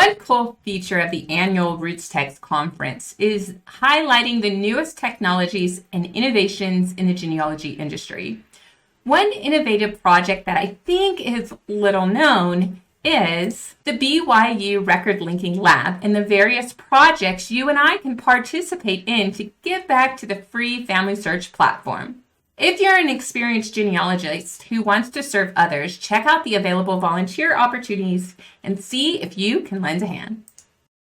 One cool feature of the annual RootsTech conference is highlighting the newest technologies and innovations in the genealogy industry. One innovative project that I think is little known is the BYU Record Linking Lab and the various projects you and I can participate in to give back to the free FamilySearch platform. If you're an experienced genealogist who wants to serve others, check out the available volunteer opportunities and see if you can lend a hand.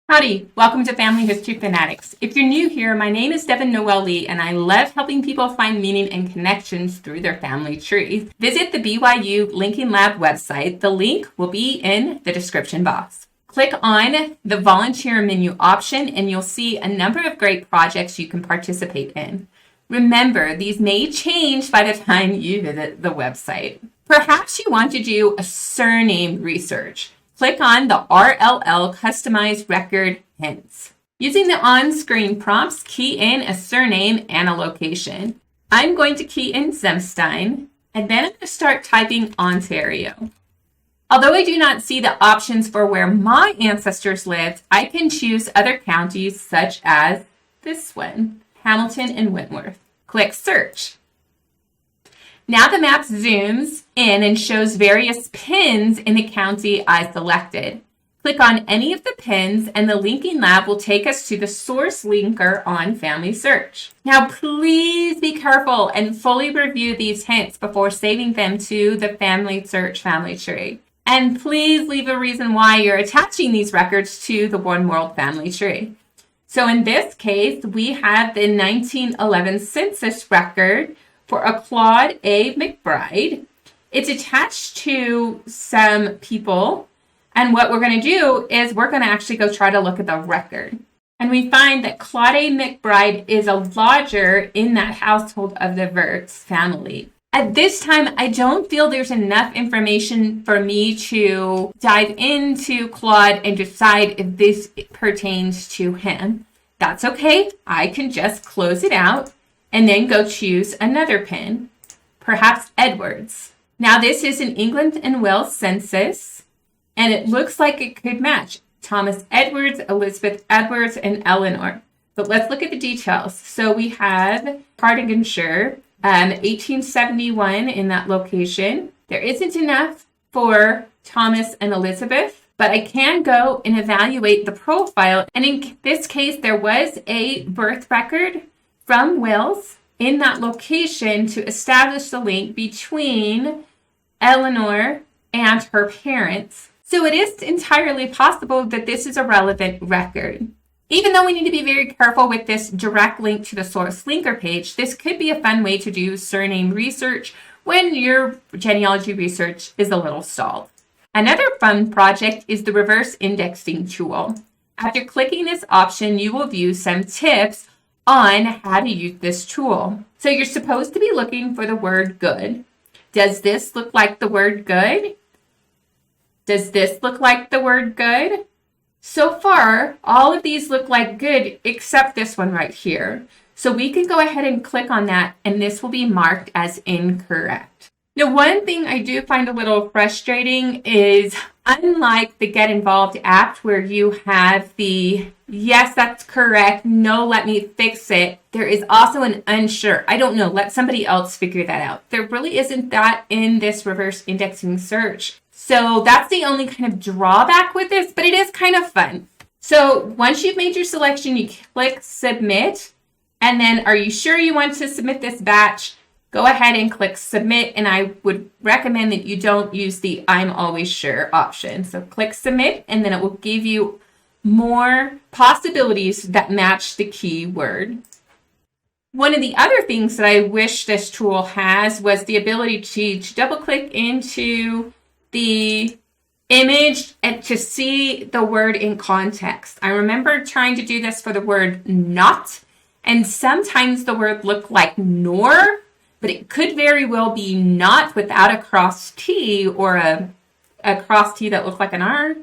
Howdy, welcome to Family History Fanatics. If you're new here, my name is Devin Noel Lee, and I love helping people find meaning and connections through their family tree. Visit the BYU Linking Lab website. The link will be in the description box. Click on the volunteer menu option, and you'll see a number of great projects you can participate in. Remember, these may change by the time you visit the website. Perhaps you want to do a surname research. Click on the RLL Customized Record Hints. Using the on-screen prompts, key in a surname and a location. I'm going to key in Zemstein, and then I'm going to start typing Ontario. Although I do not see the options for where my ancestors lived, I can choose other counties such as this one, Hamilton and Wentworth. Click Search. Now the map zooms in and shows various pins in the county I selected. Click on any of the pins and the linking lab will take us to the source linker on FamilySearch. Now please be careful and fully review these hints before saving them to the FamilySearch family tree. And please leave a reason why you're attaching these records to the One World family tree. So in this case, we have the 1911 census record for a Claude A. McBride. It's attached to some people. And what we're going to do is we're going to actually go try to look at the record. And we find that Claude A. McBride is a lodger in that household of the Wirtz family. At this time, I don't feel there's enough information for me to dive into Claude and decide if this pertains to him. That's okay. I can just close it out and then go choose another pin, perhaps Edwards. Now this is an England and Wales census, and it looks like it could match Thomas Edwards, Elizabeth Edwards, and Eleanor. But let's look at the details. So we have Cardiganshire, 1871 in that location. There isn't enough for Thomas and Elizabeth, but I can go and evaluate the profile. And in this case, there was a birth record from Wales in that location to establish the link between Eleanor and her parents. So it is entirely possible that this is a relevant record. Even though we need to be very careful with this direct link to the source linker page, this could be a fun way to do surname research when your genealogy research is a little stalled. Another fun project is the reverse indexing tool. After clicking this option, you will view some tips on how to use this tool. So you're supposed to be looking for the word good. Does this look like the word good? Does this look like the word good? So far, all of these look like good except this one right here. So we can go ahead and click on that and this will be marked as incorrect. Now, one thing I do find a little frustrating is unlike the Get Involved app where you have the yes, that's correct, no, let me fix it, there is also an unsure, I don't know, let somebody else figure that out. There really isn't that in this reverse indexing search. So that's the only kind of drawback with this, but it is kind of fun. So once you've made your selection, you click submit, and then are you sure you want to submit this batch? Go ahead and click submit, and I would recommend that you don't use the I'm always sure option. So click submit, and then it will give you more possibilities that match the keyword. One of the other things that I wish this tool has was the ability to double click into the image and to see the word in context. I remember trying to do this for the word not, and sometimes the word looked like nor, but it could very well be not without a cross T or a cross T that looked like an R.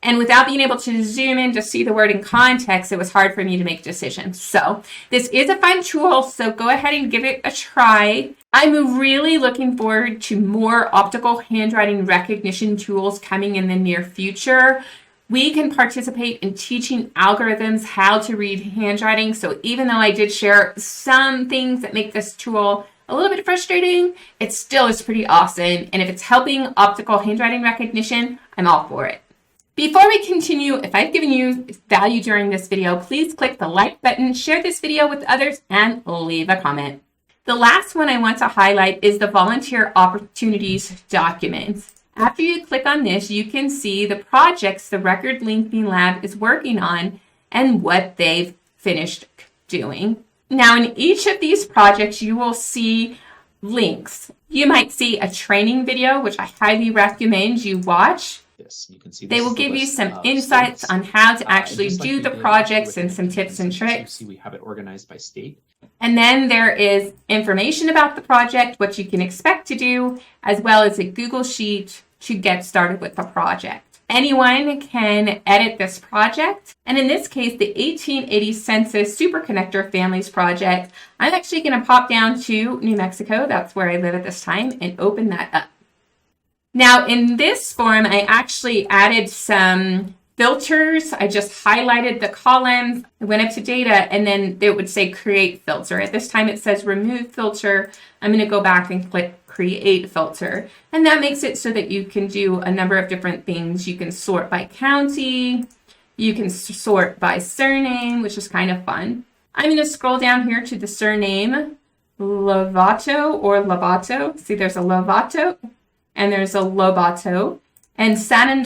And without being able to zoom in to see the word in context, it was hard for me to make decisions. So this is a fun tool, so go ahead and give it a try. I'm really looking forward to more optical handwriting recognition tools coming in the near future. We can participate in teaching algorithms how to read handwriting. So even though I did share some things that make this tool a little bit frustrating, it still is pretty awesome. And if it's helping optical handwriting recognition, I'm all for it. Before we continue, if I've given you value during this video, please click the like button, share this video with others, and leave a comment. The last one I want to highlight is the Volunteer Opportunities document. After you click on this, you can see the projects the Record Linking Lab is working on and what they've finished doing. Now, in each of these projects, you will see links. You might see a training video, which I highly recommend you watch. You can see they will give you some insights on how to actually do the projects and some tips and tricks. See, we have it organized by state. And then there is information about the project, what you can expect to do, as well as a Google Sheet to get started with the project. Anyone can edit this project. And in this case, the 1880 Census Superconnector Families Project, I'm actually going to pop down to New Mexico, that's where I live at this time, and open that up. Now, in this form, I actually added some filters. I just highlighted the columns, I went up to data, and then it would say create filter. At this time, it says remove filter. I'm going to go back and click create filter. And that makes it so that you can do a number of different things. You can sort by county. You can sort by surname, which is kind of fun. I'm going to scroll down here to the surname Lovato or Lovato. See, there's a Lovato. And there's a Lobato. And San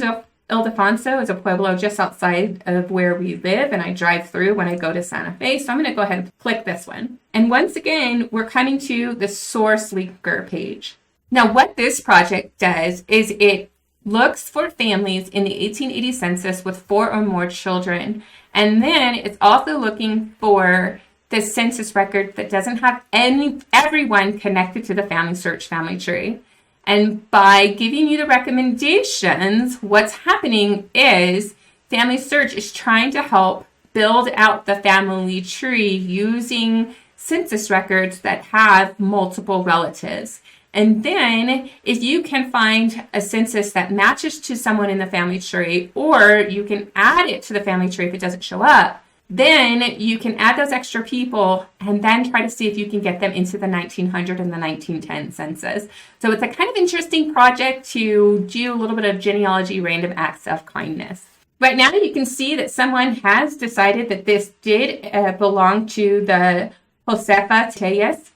Ildefonso is a pueblo just outside of where we live, and I drive through when I go to Santa Fe. So I'm going to go ahead and click this one. And once again, we're coming to the source linker page. Now, what this project does is it looks for families in the 1880 census with 4 or more children. And then it's also looking for the census record that doesn't have everyone connected to the FamilySearch family tree. And by giving you the recommendations, what's happening is FamilySearch is trying to help build out the family tree using census records that have multiple relatives. And then if you can find a census that matches to someone in the family tree, or you can add it to the family tree if it doesn't show up, then you can add those extra people and then try to see if you can get them into the 1900 and the 1910 census. So it's a kind of interesting project to do a little bit of genealogy random acts of kindness. Right now you can see that someone has decided that this did belong to the Josefa Tellez,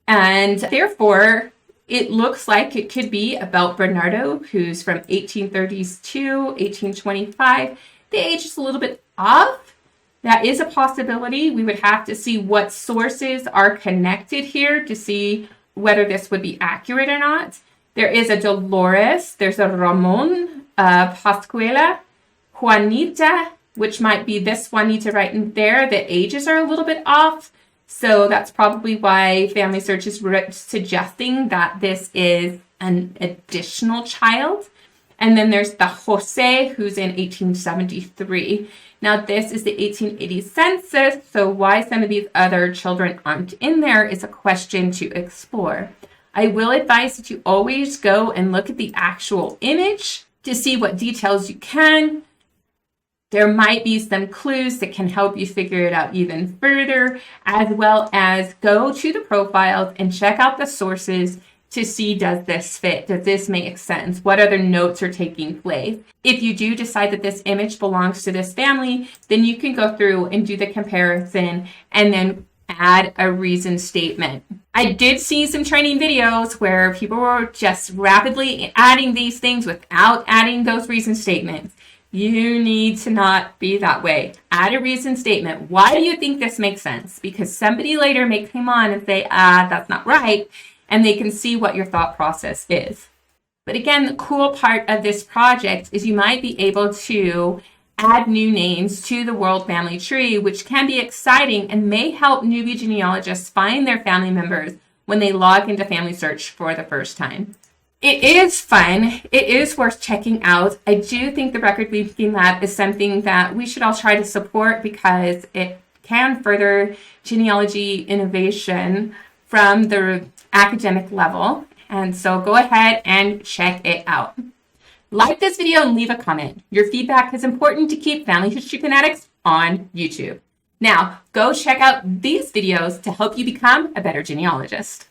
and therefore it looks like it could be about Bernardo, who's from 1830s to 1825. The age is a little bit off. That is a possibility. We would have to see what sources are connected here to see whether this would be accurate or not. There is a Dolores, there's a Ramon, Pascuela, Juanita, which might be this Juanita right in there. The ages are a little bit off. So that's probably why FamilySearch is suggesting that this is an additional child. And then there's the Jose, who's in 1873. Now, this is the 1880 census, so why some of these other children aren't in there is a question to explore. I will advise that you always go and look at the actual image to see what details you can. There might be some clues that can help you figure it out even further, as well as go to the profiles and check out the sources to see, does this fit? Does this make sense? What other notes are taking place? If you do decide that this image belongs to this family, then you can go through and do the comparison and then add a reason statement. I did see some training videos where people were just rapidly adding these things without adding those reason statements. You need to not be that way. Add a reason statement. Why do you think this makes sense? Because somebody later may come on and say, that's not right. And they can see what your thought process is. But again, the cool part of this project is you might be able to add new names to the World Family Tree, which can be exciting and may help newbie genealogists find their family members when they log into FamilySearch for the first time. It is fun. It is worth checking out. I do think the Record Linking Lab is something that we should all try to support because it can further genealogy innovation from the academic level. And so go ahead and check it out. Like this video and leave a comment. Your feedback is important to keep Family History Fanatics on YouTube. Now, go check out these videos to help you become a better genealogist.